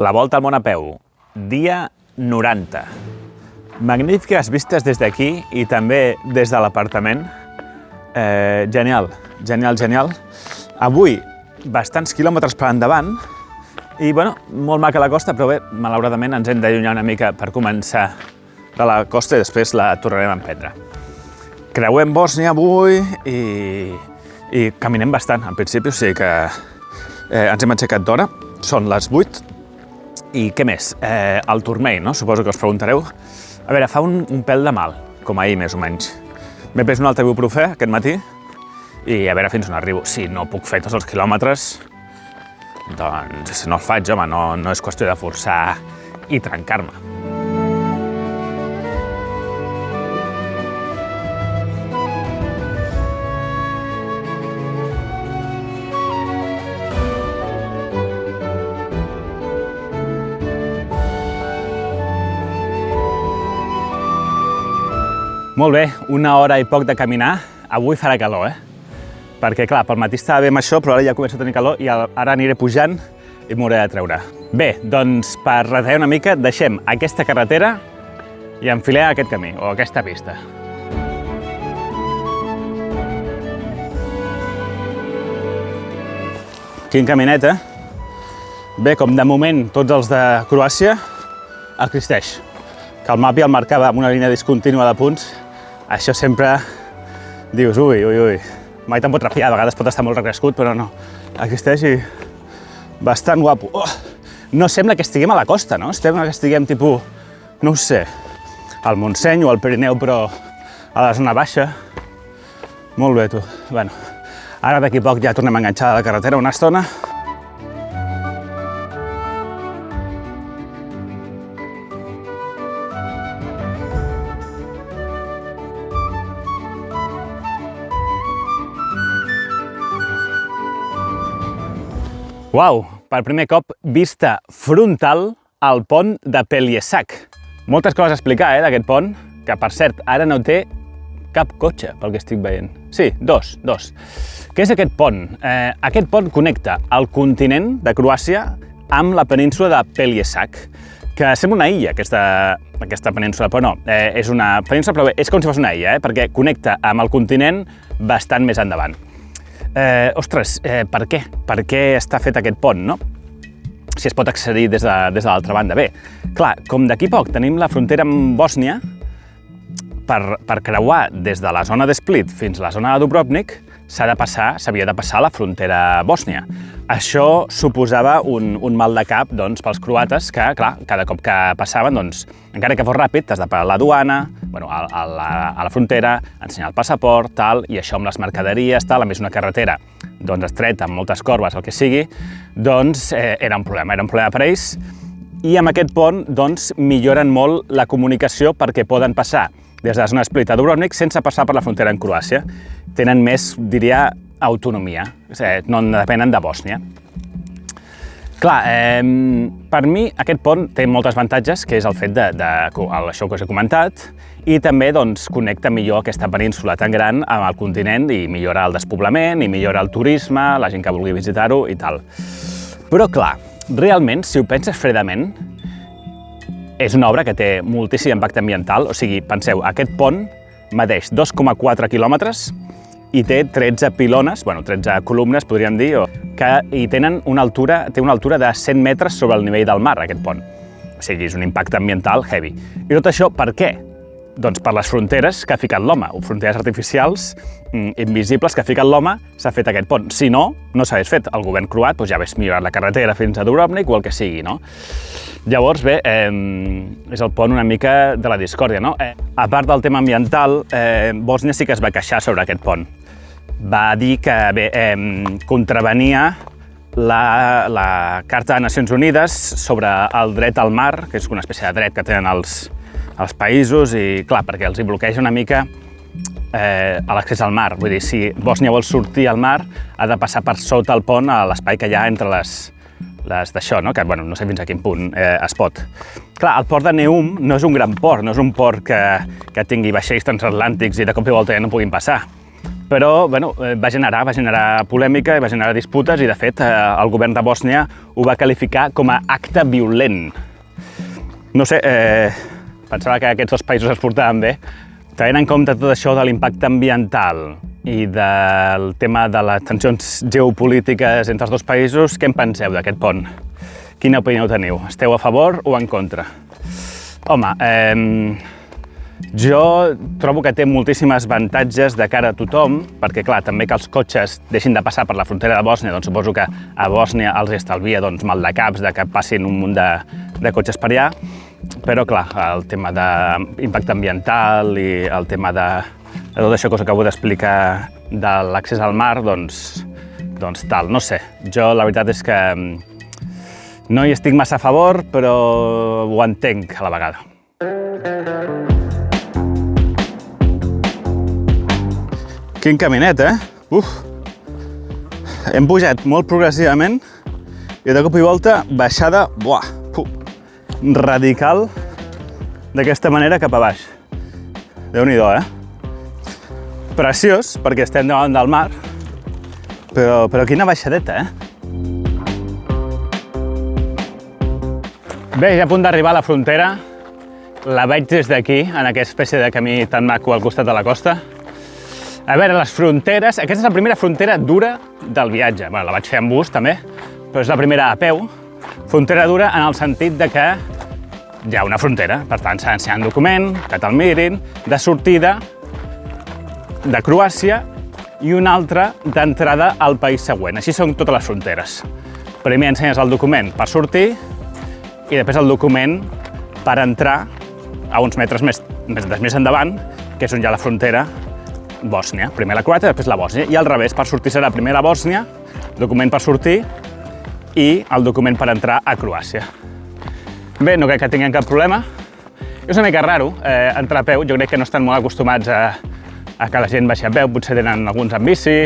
La volta al món a peu, dia 90. Magnífiques vistes des d'aquí i també des de l'apartament. Genial, genial, genial. Avui, bastants quilòmetres per endavant i, bueno, molt maca la costa, però bé, malauradament ens hem d'allunyar una mica per començar de la costa i després la tornarem a emprendre. Creuem Bòsnia avui i caminem bastant, en principi, o sigui que ens hem aixecat d'hora, són les 8. I què més? El turmell, no? Suposo que us preguntareu. A veure, fa un pèl de mal, com ahir més o menys. M'he pres un altre ibuprofè aquest matí i a veure fins on arribo. Si no puc fer tots els quilòmetres, doncs no els faig, home, no és qüestió de forçar i trencar-me. Molt bé, una hora i poc de caminar. Avui farà calor, Perquè, clar, pel matí estava bé amb això, però ara ja començo a tenir calor i ara aniré pujant i m'hauré de treure. Bé, doncs, per retallar una mica, deixem aquesta carretera i enfilem aquest camí, o aquesta pista. Quin caminet, Bé, com de moment tots els de Croàcia, existeix. Que el Mapi el marcava amb una línia discontínua de punts, això sempre dius, ui, mai te'n pots refiar, a vegades pot estar molt recrescut, però no, existeix i bastant guapo. No sembla que estiguem a la costa, no? Sembla que estiguem tipus, no ho sé, al Montseny o al Pirineu, però a la zona baixa. Molt bé, tu. Bueno, ara d'aquí poc ja tornem a enganxar a la carretera una estona. Uau, per primer cop, vista frontal al pont de Pelješac. Moltes coses a explicar, d'aquest pont, que per cert, ara no té cap cotxe, pel que estic veient. Sí, dos. Què és aquest pont? Aquest pont connecta el continent de Croàcia amb la península de Pelješac, que sembla una illa, aquesta península, però no, és una península, però bé, és com si fos una illa, perquè connecta amb el continent bastant més endavant. Ostres, per què? Per què està fet aquest pont, no? Si es pot accedir des de l'altra banda. Bé, clar, com d'aquí poc tenim la frontera amb Bòsnia, per creuar des de la zona de Split fins a la zona de Dubrovnik, s'havia de passar la frontera Bòsnia. Això suposava un mal de cap pels croates que, clar, cada cop que passaven, encara que fos ràpid, t'has de parar a la duana, a la frontera, ensenyar el passaport, tal, i això amb les mercaderies, tal, a més una carretera estreta, amb moltes corbes, el que sigui, era un problema per ells. I amb aquest pont milloren molt la comunicació perquè poden passar des de la zona de Split a Dubrovnik sense passar per la frontera en Croàcia. Tenen més, diria, autonomia, no depenen de Bòsnia. Clar, per mi aquest pont té molts avantatges, que és el fet això que us he comentat, i també connecta millor aquesta península tan gran amb el continent i millora el despoblament, i millora el turisme, la gent que vulgui visitar-ho i tal. Però clar, realment, si ho penses fredament, és una obra que té moltíssim impacte ambiental, o sigui, penseu, aquest pont medeix 2,4 quilòmetres i té 13 pilones, 13 columnes, podríem dir, i té una altura de 100 metres sobre el nivell del mar, aquest pont. O sigui, és un impacte ambiental heavy. I tot això, per què? Doncs per les fronteres que ha ficat l'home, o fronteres artificials invisibles que ha ficat l'home, s'ha fet aquest pont. Si no, no s'hagués fet. El govern croat ja hagués millorat la carretera fins a Dubrovnik o el que sigui, no? Llavors, bé, és el pont una mica de la discòrdia, no? A part del tema ambiental, Bòsnia sí que es va queixar sobre aquest pont. Va dir que, bé, contravenia la Carta de Nacions Unides sobre el dret al mar, que és una espècie de dret que tenen els països, i clar, perquè els hi bloqueja una mica l'accés al mar. Vull dir, si Bòsnia vol sortir al mar, ha de passar per sota el pont a l'espai que hi ha entre les d'això, no? Que no sé fins a quin punt es pot. Clar, el port de Neum no és un gran port, no és un port que tingui vaixells transatlàntics i de cop i volta ja no puguin passar. però bueno, va generar polèmica i va generar disputes i, de fet, el govern de Bòsnia ho va qualificar com a acte violent. No sé, pensava que aquests dos països es portaven bé. Tenint en compte tot això de l'impacte ambiental i del tema de les tensions geopolítiques entre els dos països, què en penseu d'aquest pont? Quina opinió teniu? Esteu a favor o en contra? Home, jo trobo que té moltíssims avantatges de cara a tothom, perquè, clar, també que els cotxes deixin de passar per la frontera de Bòsnia, doncs suposo que a Bòsnia els estalvia maldecaps de que passin un munt de cotxes per allà, però, clar, el tema d'impacte ambiental i el tema de tot això que us acabo d'explicar de l'accés al mar, doncs tal, no sé. Jo la veritat és que no hi estic massa a favor, però ho entenc a la vegada. Quin caminet, Uf! Hem pujat molt progressivament i de cop i volta baixada, radical, d'aquesta manera cap a baix. Déu-n'hi-do, Preciós, perquè estem davant del mar, però quina baixadeta, Bé, ja a punt d'arribar a la frontera. La veig des d'aquí, en aquesta espècie de camí tan maco al costat de la costa. A veure, les fronteres... Aquesta és la primera frontera dura del viatge. Bueno, la vaig fer en bus, també, però és la primera a peu. Frontera dura en el sentit de que hi ha una frontera. Per tant, s'ha d'ensenyar un document, que te'l mirin, de sortida de Croàcia i un altre d'entrada al país següent. Així són totes les fronteres. Primer ensenyes el document per sortir i després el document per entrar a uns metres més endavant, que és on hi ha la frontera Bòsnia. Primer la Croàcia, després la Bòsnia. I al revés, per sortir serà primer la Bòsnia, document per sortir, i el document per entrar a Croàcia. Bé, no crec que tinguem cap problema. És una mica raro entrar a peu, jo crec que no estan molt acostumats a que la gent baixi a peu, potser tenen alguns en bici,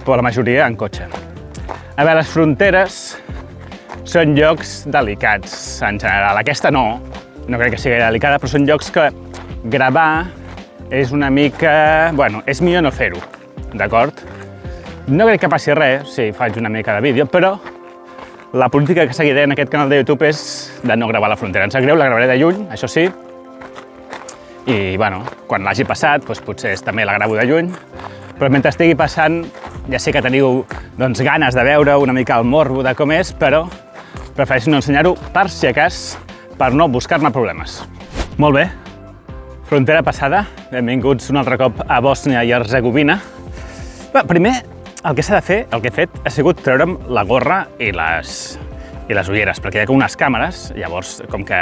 però la majoria en cotxe. A veure, les fronteres són llocs delicats, en general. Aquesta no crec que sigui delicada, però són llocs que gravar és una mica... Bueno, és millor no fer-ho, d'acord? No crec que passi res si faig una mica de vídeo, però la política que seguiré en aquest canal de YouTube és de no gravar la frontera. Em sap greu, la gravaré de lluny, això sí, i, bueno, quan l'hagi passat, doncs potser també la gravo de lluny, però mentre estigui passant, ja sé que teniu ganes de veure una mica el morbo de com és, però prefereixo no ensenyar-ho per si acas, per no buscar-me problemes. Molt bé, frontera passada, benvinguts un altre cop a Bòsnia i Hercegovina. Bé, primer, el que s'ha de fer, el que he fet, ha sigut treure'm la gorra i les ulleres, perquè hi ha unes càmeres, llavors com que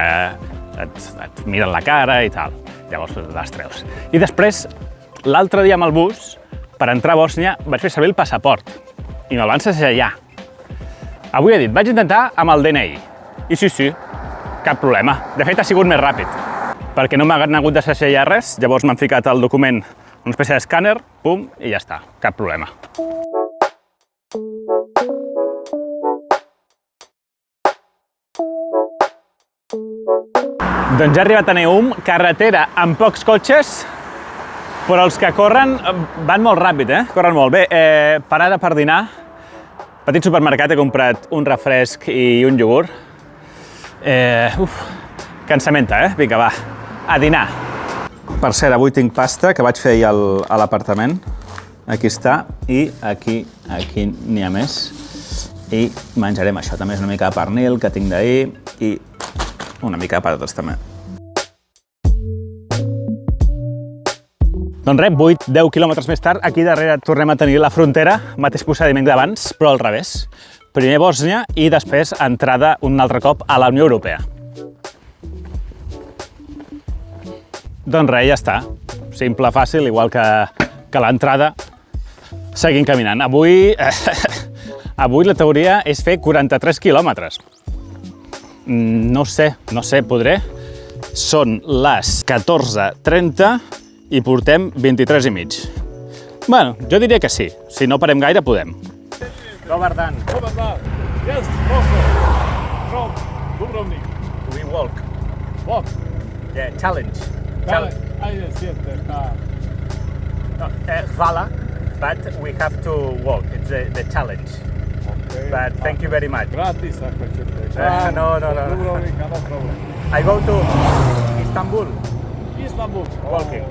et miren la cara i tal, llavors les treus. I després, l'altre dia amb el bus, per entrar a Bòsnia, vaig fer servir el passaport i me'l van sassejar allà. Avui he dit, vaig intentar amb el DNI. I sí, cap problema. De fet, ha sigut més ràpid, perquè no m'ha hagut de sassejar res, llavors m'han ficat el document en una espècie d'escàner, pum, i ja està, cap problema. Doncs ja he arribat a Neum, carretera amb pocs cotxes, però els que corren van molt ràpid, corren molt. Bé, parada per dinar, petit supermercat, he comprat un refresc i un iogurt. Cansamenta, vinga, va, a dinar. Per cert, avui tinc pasta que vaig fer ahir a l'apartament. Aquí està, i aquí n'hi ha més. I menjarem això, també és una mica de pernil que tinc d'ahir i una mica de patates també. Doncs res, 8-10 quilòmetres més tard, aquí darrere tornem a tenir la frontera, mateix procediment d'abans, però al revés. Primer Bòsnia i després entrada un altre cop a la Unió Europea. Doncs res, ja està. Simple, fàcil, igual que l'entrada. Seguim caminant. Avui la teoria és fer 43 quilòmetres. No sé, podré. Són les 14:30 i portem 23 i mig. Bueno, jo diria que sí. Si no parem gaire, podem. Dobar dan. Dobar dan. Yes, Moscow. From Dubrovnik. We walk. Walk. Yeah, challenge. Ahí es cierto. Hvala. but we have to walk. It's the challenge. Okay. But thank you very much. Gratis, I No. Dubrovnik, no problem. I go to Istanbul Istanbul. walking.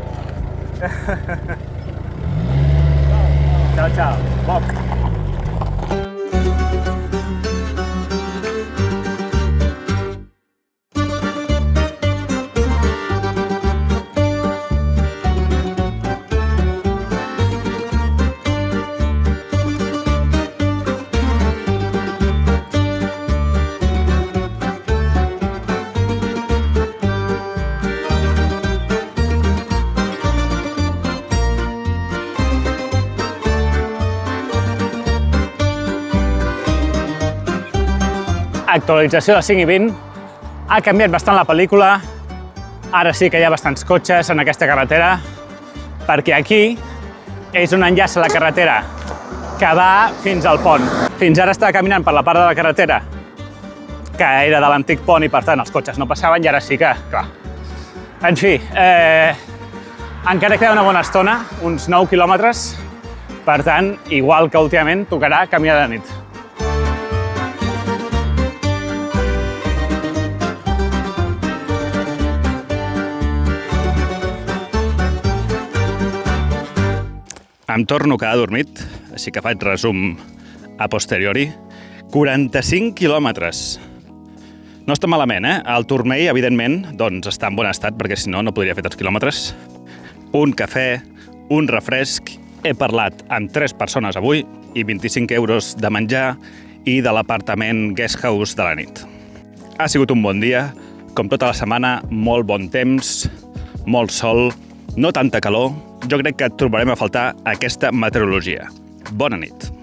Ciao, ciao. Bob. Actualització de 5 i 20. Ha canviat bastant la pel·lícula. Ara sí que hi ha bastants cotxes en aquesta carretera, perquè aquí és on enllaça la carretera que va fins al pont. Fins ara estava caminant per la part de la carretera que era de l'antic pont i per tant els cotxes no passaven i ara sí que, clar. En fi, encara queda una bona estona, uns 9 quilòmetres, per tant, igual que últimament, tocarà caminar de nit. Em torno a quedar dormit, així que faig resum a posteriori. 45 quilòmetres. No està malament, eh? El turmell, evidentment, doncs està en bon estat, perquè si no, no podria fer tants quilòmetres. Un cafè, un refresc. He parlat amb 3 persones avui i 25 euros de menjar i de l'apartament guest house de la nit. Ha sigut un bon dia, com tota la setmana, molt bon temps, molt sol, no tanta calor. Jo crec que trobarem a faltar aquesta meteorologia. Bona nit.